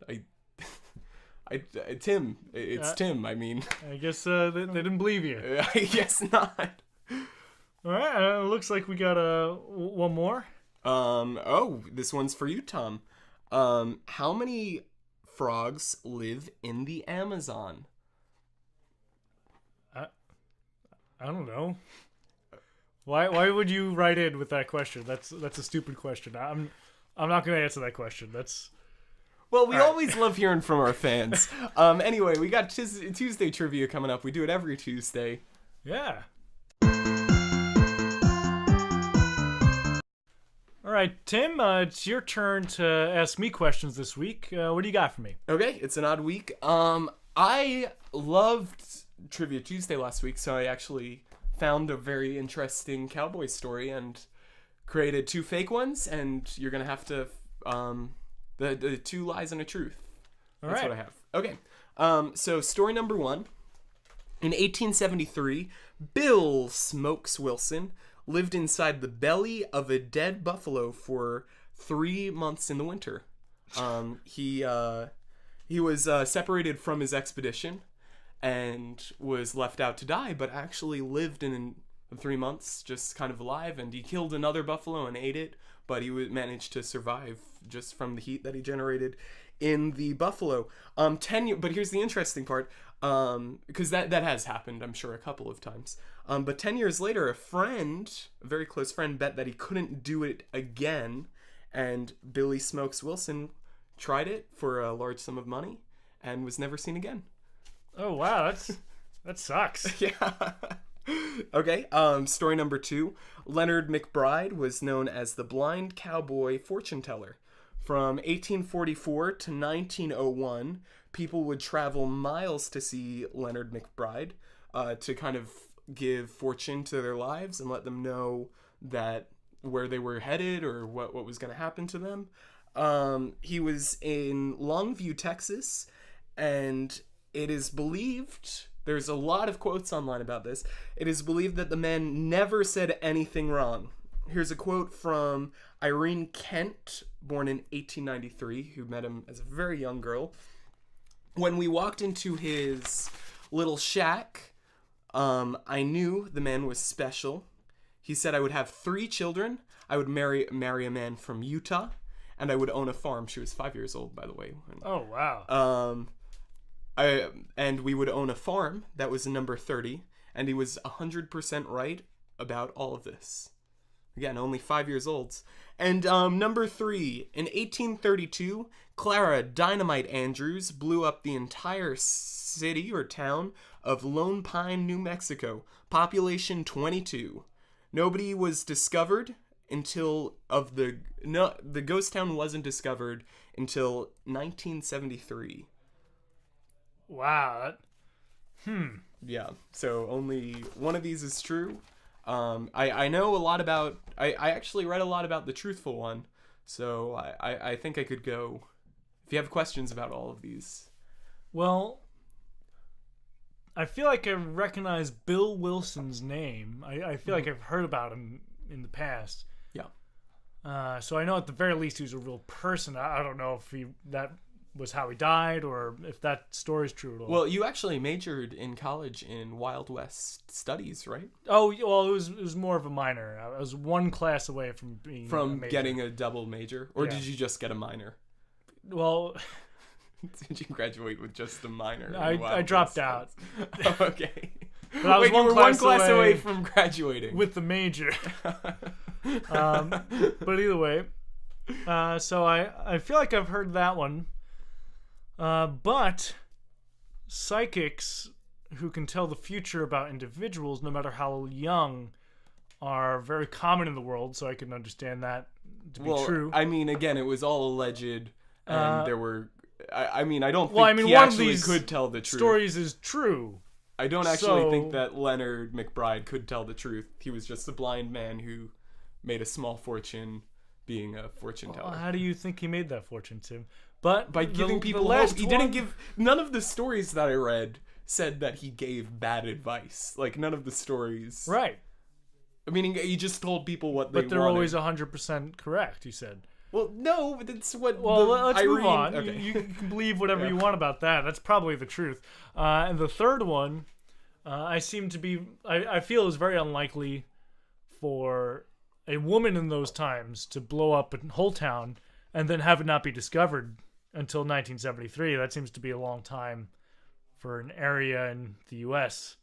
Tim. It's Tim, I mean. I guess they didn't believe you. I guess not. Alright, looks like we got one more. This one's for you, Tom. How many frogs live in the Amazon? I don't know. Why would you write in with that question? That's a stupid question. I'm not gonna answer that question. Well, we always love hearing from our fans. Anyway, we got Tuesday trivia coming up. We do it every Tuesday. Yeah. All right, Tim, it's your turn to ask me questions this week. What do you got for me? Okay, it's an odd week. I loved Trivia Tuesday last week, so I actually found a very interesting cowboy story and created 2 fake ones, and you're going to have to... The 2 lies and a truth. That's what I have. Okay. So story number 1. In 1873, Bill Smokes Wilson lived inside the belly of a dead buffalo for 3 months in the winter. He was separated from his expedition and was left out to die, but actually lived in 3 months just kind of alive, and he killed another buffalo and ate it, but he managed to survive just from the heat that he generated in the buffalo. But here's the interesting part, because that has happened, I'm sure, a couple of times. But 10 years later, a very close friend, bet that he couldn't do it again, and Billy Smokes Wilson tried it for a large sum of money and was never seen again. Oh wow, that sucks. Yeah. Okay, story number 2. Leonard McBride was known as the blind cowboy fortune teller. From 1844 to 1901, people would travel miles to see Leonard McBride, to kind of give fortune to their lives and let them know that where they were headed or what was going to happen to them. He was in Longview, Texas, and it is believed, there's a lot of quotes online about this, it is believed that the man never said anything wrong. Here's a quote from Irene Kent, born in 1893, who met him as a very young girl. When we walked into his little shack, I knew the man was special. He said I would have 3 children, I would marry a man from Utah, and I would own a farm. She was 5 years old, by the way. Oh, wow. And we would own a farm. That was number 30, and he was 100% right about all of this. Again, only 5 years old. And number 3, in 1832, Clara Dynamite Andrews blew up the entire city or town of Lone Pine, New Mexico. Population 22. Nobody was discovered until the ghost town wasn't discovered until 1973. Wow. Yeah, so only one of these is true. I know a lot about, I actually read a lot about the truthful one, so I think I could go, if you have questions about all of these. Well, I feel like I recognize Bill Wilson's name. I feel like I've heard about him in the past. Yeah. So I know at the very least he was a real person. I don't know if that was how he died or if that story's true at all. Well, you actually majored in college in Wild West studies, right? Oh, well, it was more of a minor. I was one class away from being a major. Getting a double major, or did you just get a minor? Well, did you graduate with just a minor? I dropped out. Oh, okay. But I was one class away from graduating with the major. But either way, so I feel like I've heard that one. But psychics who can tell the future about individuals, no matter how young, are very common in the world, so I can understand that to be true. I mean, again, it was all alleged, and there were... I don't think he one actually of these could tell the truth. Stories is true. I don't actually think that Leonard McBride could tell the truth. He was just a blind man who made a small fortune being a fortune teller. How do you think he made that fortune, Tim? But by giving people hope. He didn't give... None of the stories that I read said that he gave bad advice. Like, none of the stories... Right. I mean, he just told people what they wanted. But they're always 100% correct, you said. Well, no, but that's what... let's move on. Okay. You can believe whatever you want about that. That's probably the truth. And the third one, I feel is very unlikely for a woman in those times to blow up a whole town and then have it not be discovered until 1973. That seems to be a long time for an area in the U.S.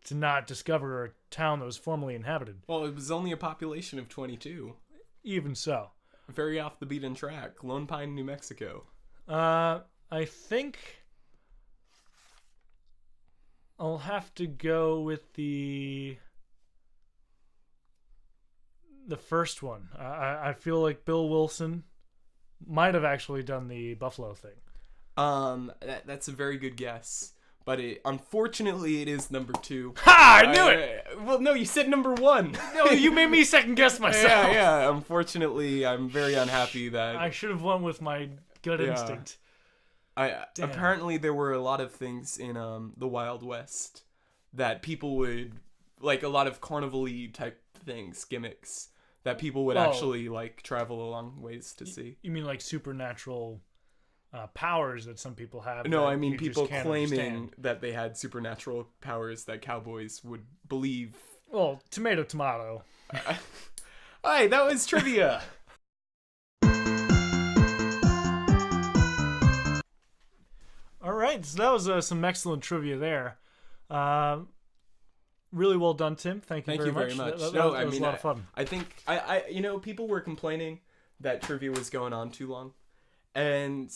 to not discover a town that was formerly inhabited. Well, it was only a population of 22. Even so. Very off the beaten track. Lone Pine, New Mexico. I think I'll have to go with the first one. I feel like Bill Wilson might have actually done the buffalo thing. That's a very good guess. But unfortunately, it is number 2. Ha! I knew it! Well, no, you said number 1. No, you made me second guess myself. Yeah. Unfortunately, I'm very unhappy that... I should have went with my gut instinct. Damn. Apparently there were a lot of things in the Wild West that people would like, a lot of carnival-y type things, gimmicks that people would actually like travel a long ways to see. You mean like supernatural powers that some people have? No, that I mean you people just can't claiming understand? that they had supernatural powers that cowboys would believe. Well, tomato. Alright, that was trivia. All right, so that was some excellent trivia there. Really well done, Tim. Thank you very much. That was a lot of fun. I think people were complaining that trivia was going on too long, and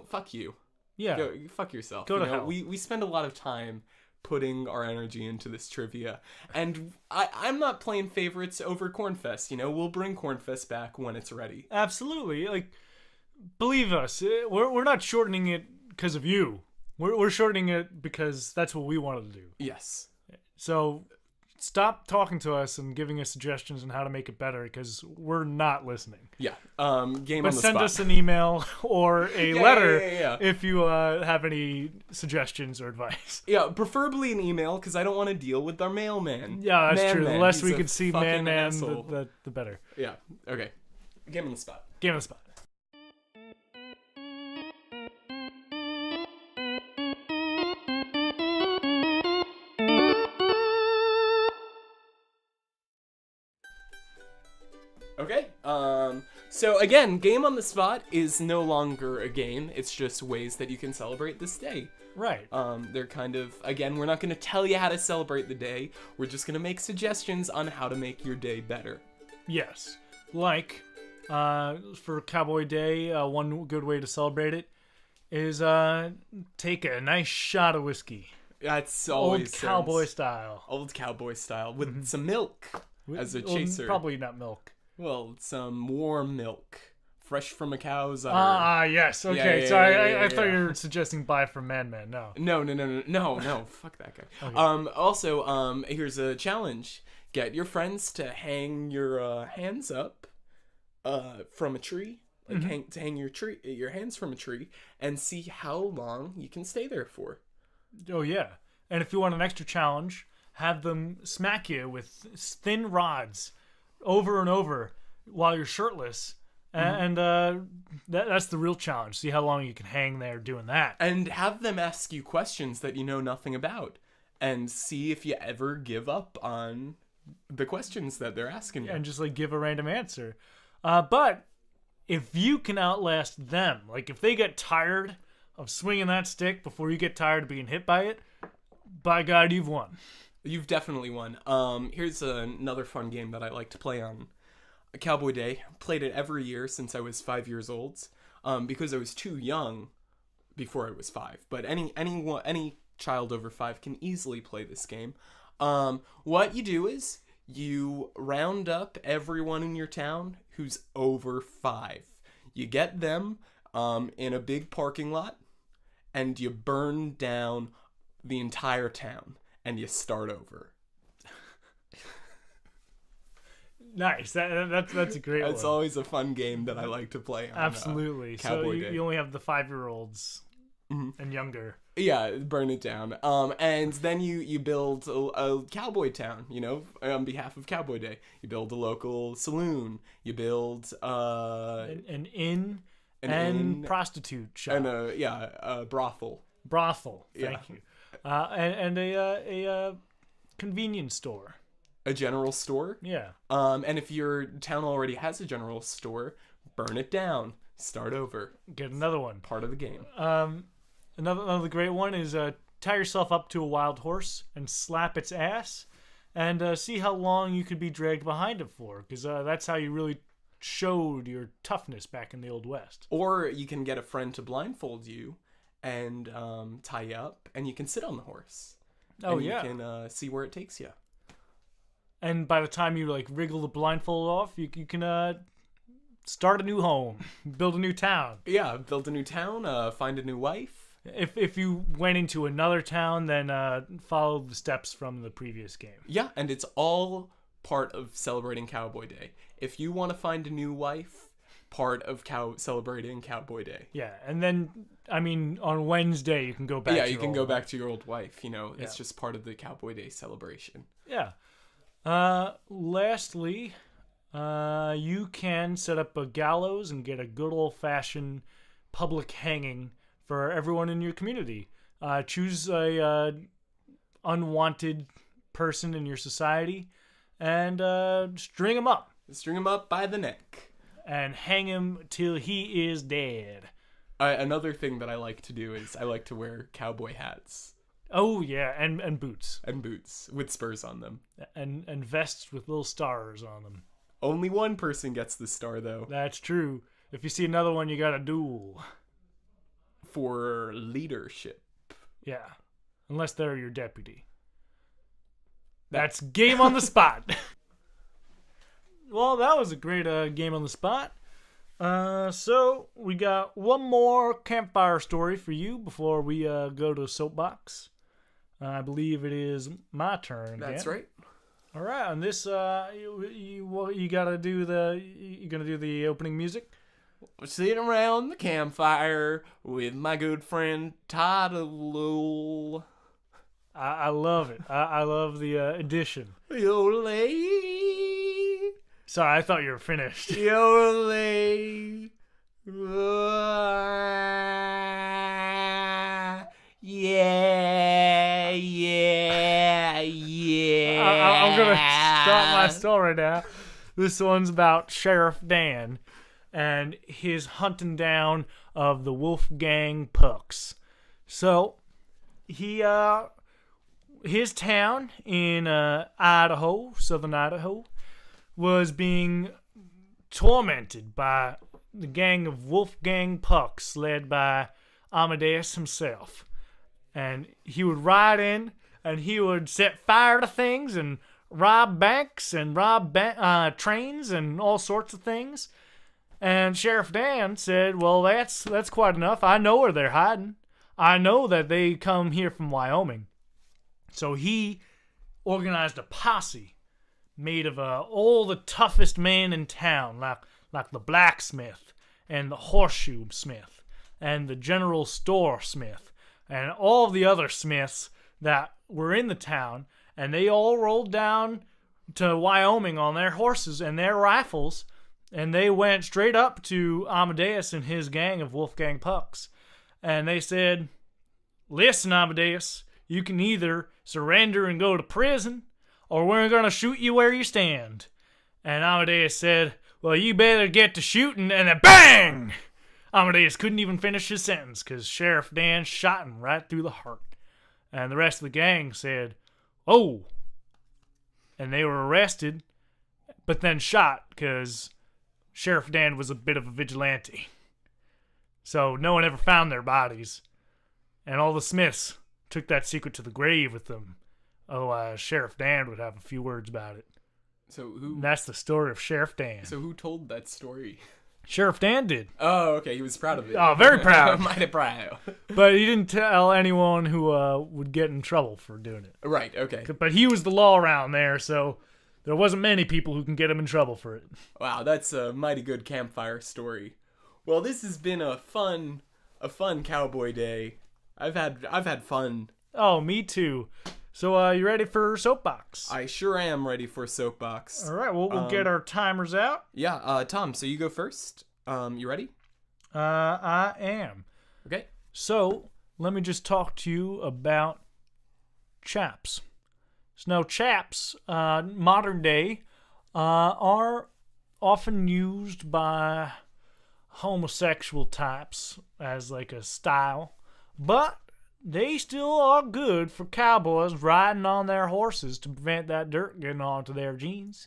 fuck you. Yeah, fuck yourself. Go to hell. We spend a lot of time putting our energy into this trivia, and I'm not playing favorites over Cornfest. We'll bring Cornfest back when it's ready. Absolutely. Like, believe us, we're not shortening it because of you. We're shortening it because that's what we wanted to do. Yes. So stop talking to us and giving us suggestions on how to make it better, because we're not listening. Yeah. Game on the spot. But send us an email or a letter yeah. if you have any suggestions or advice. Yeah, preferably an email, because I don't want to deal with our mailman. Yeah, that's true. The Man. less He's we a can see fucking man, asshole. the better. Yeah. Okay. Game on the spot. Game on the spot. Okay. So again, game on the spot is no longer a game. It's just ways that you can celebrate this day. Right. They're kind of, again, we're not going to tell you how to celebrate the day. We're just going to make suggestions on how to make your day better. Yes. Like, for Cowboy Day, one good way to celebrate it is take a nice shot of whiskey. That's always Old cowboy style. Old cowboy style with some milk as a chaser. Probably not milk. Well, some warm milk, fresh from a cow's udder. Ah, yes. Okay, Yeah, sorry. yeah, I thought yeah. you were suggesting buy from Man. No. No. Fuck that guy. Okay. Also, here's a challenge. Get your friends to hang your hands up from a tree. Like hang your hands from a tree, and see how long you can stay there for. Oh, yeah. And if you want an extra challenge, have them smack you with thin rods over and over while you're shirtless. And that's the real challenge. See how long you can hang there doing that. And have them ask you questions that you know nothing about. And see if you ever give up on the questions that they're asking you. And just like give a random answer. But if you can outlast them, like if they get tired of swinging that stick before you get tired of being hit by it, by God, you've won. You've definitely won. Here's another fun game that I like to play on Cowboy Day. Played it every year since I was 5 years old, because I was too young before I was 5. But any child over 5 can easily play this game. What you do is you round up everyone in your town who's over 5. You get them in a big parking lot, and you burn down the entire town. And you start over. Nice. That's a great one. It's always a fun game that I like to play on Absolutely. Cowboy so Day. you only have the 5-year-olds and younger. Yeah, burn it down. And then you build a cowboy town, on behalf of Cowboy Day. You build a local saloon. You build an inn and prostitute shop. And a brothel. Brothel. Thank you. And a convenience store. A general store? Yeah. And if your town already has a general store, burn it down. Start over. Get another one. Part of the game. Another great one is tie yourself up to a wild horse and slap its ass and see how long you could be dragged behind it for, because that's how you really showed your toughness back in the Old West. Or you can get a friend to blindfold you and tie you up, and you can sit on the horse. Oh, and yeah. You can see where it takes you. And by the time you wriggle the blindfold off, you can start a new home, build a new town. Yeah, build a new town, find a new wife. If you went into another town, then follow the steps from the previous game. Yeah, and it's all part of celebrating Cowboy Day. If you want to find a new wife, part of celebrating Cowboy Day. Yeah, and then, I mean, on Wednesday, you can go back to you can go back to your old wife, you know. It's just part of the Cowboy Day celebration. Yeah. Lastly, you can set up a gallows and get a good old-fashioned public hanging for everyone in your community. Choose a unwanted person in your society and string him up. String him up by the neck. And hang him till he is dead. Another thing that I like to do is I like to wear cowboy hats. Oh, yeah, and boots. And boots with spurs on them. And vests with little stars on them. Only one person gets the star, though. That's true. If you see another one, you got a duel. For leadership. Yeah. Unless they're your deputy. That's game on the spot. Well, that was a great game on the spot. So we got one more campfire story for you before we go to Soapbox. I believe it is my turn again. That's right. All right, on this, you gotta do the opening music. Sitting around the campfire with my good friend Toddle. I love it. I love the addition. Yodel-ay. Sorry, I thought you were finished. Yodel-ay. Yeah, yeah, yeah. I'm gonna start my story now. This one's about Sheriff Dan and his hunting down of the Wolfgang Pucks. So, his town in Idaho, southern Idaho, was being tormented by the gang of Wolfgang Pucks led by Amadeus himself. And he would ride in and he would set fire to things and rob banks and rob trains and all sorts of things. And Sheriff Dan said, well, that's quite enough. I know where they're hiding. I know that they come here from Wyoming. So he organized a posse made of all the toughest men in town, like the blacksmith and the horseshoe smith and the general store smith and all the other smiths that were in the town. And they all rolled down to Wyoming on their horses and their rifles, and they went straight up to Amadeus and his gang of Wolfgang Pucks. And they said, listen, Amadeus, you can either surrender and go to prison, or we're going to shoot you where you stand. And Amadeus said, well, you better get to shooting, and then bang! Amadeus couldn't even finish his sentence because Sheriff Dan shot him right through the heart. And the rest of the gang said, oh! And they were arrested, but then shot because Sheriff Dan was a bit of a vigilante. So no one ever found their bodies. And all the Smiths took that secret to the grave with them. Otherwise, Sheriff Dan would have a few words about it. And that's the story of Sheriff Dan. So who told that story? Sheriff Dan did. Oh, okay. He was proud of it. Oh, very proud. Mighty proud. But he didn't tell anyone who would get in trouble for doing it. Right, okay. But he was the law around there, so there wasn't many people who can get him in trouble for it. Wow, that's a mighty good campfire story. Well, this has been a fun Cowboy Day. I've had fun. Oh, me too. So, you ready for Soapbox? I sure am ready for Soapbox. All right, well, we'll get our timers out. Yeah, Tom, so you go first. You ready? I am. Okay. So, let me just talk to you about chaps. So, now, chaps, modern day, are often used by homosexual types as like a style, but they still are good for cowboys riding on their horses to prevent that dirt getting onto their jeans.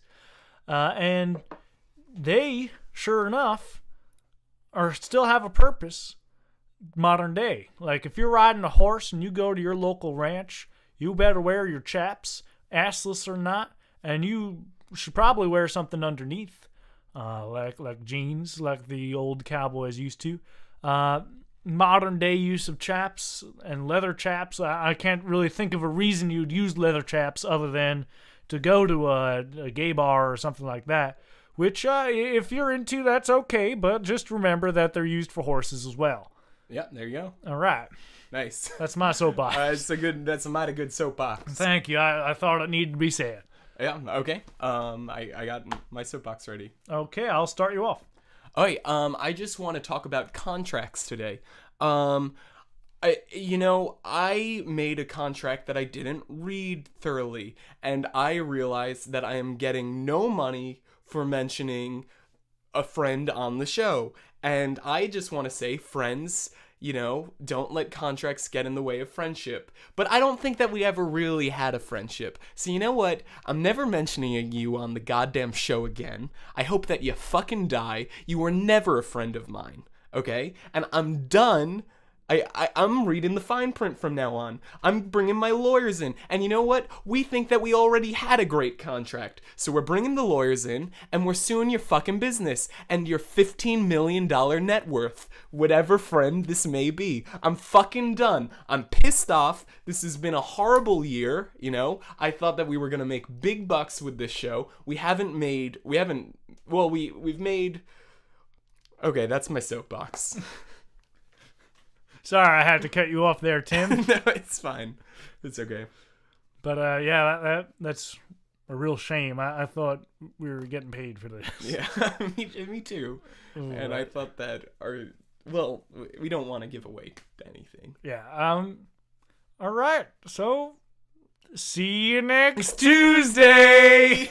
And they, sure enough, still have a purpose modern day. Like if you're riding a horse and you go to your local ranch, you better wear your chaps, assless or not, and you should probably wear something underneath, like jeans, like the old cowboys used to. Modern day use of chaps and leather chaps, I can't really think of a reason you'd use leather chaps other than to go to a gay bar or something like that, which if you're into, that's okay, but just remember that they're used for horses as well. Yeah, there you go. All right. Nice. That's my soapbox. That's a mighty good soapbox. Thank you. I thought it needed to be said. Yeah, okay. I got my soapbox ready. Okay, I'll start you off. All right, I just want to talk about contracts today. I made a contract that I didn't read thoroughly, and I realized that I am getting no money for mentioning a friend on the show. And I just want to say, friends, don't let contracts get in the way of friendship. But I don't think that we ever really had a friendship. So you know what? I'm never mentioning you on the goddamn show again. I hope that you fucking die. You were never a friend of mine, okay? And I'm done. I'm reading the fine print from now on. I'm bringing my lawyers in. And you know what? We think that we already had a great contract. So we're bringing the lawyers in, and we're suing your fucking business and your $15 million net worth. Whatever friend this may be. I'm fucking done. I'm pissed off. This has been a horrible year, I thought that we were going to make big bucks with this show. We've made... Okay, that's my soapbox. Sorry, I had to cut you off there, Tim. No, it's fine. It's okay. But that's a real shame. I thought we were getting paid for this. Yeah, me too. Ooh, and I thought that we don't want to give away anything. Yeah. All right. So, see you next Tuesday.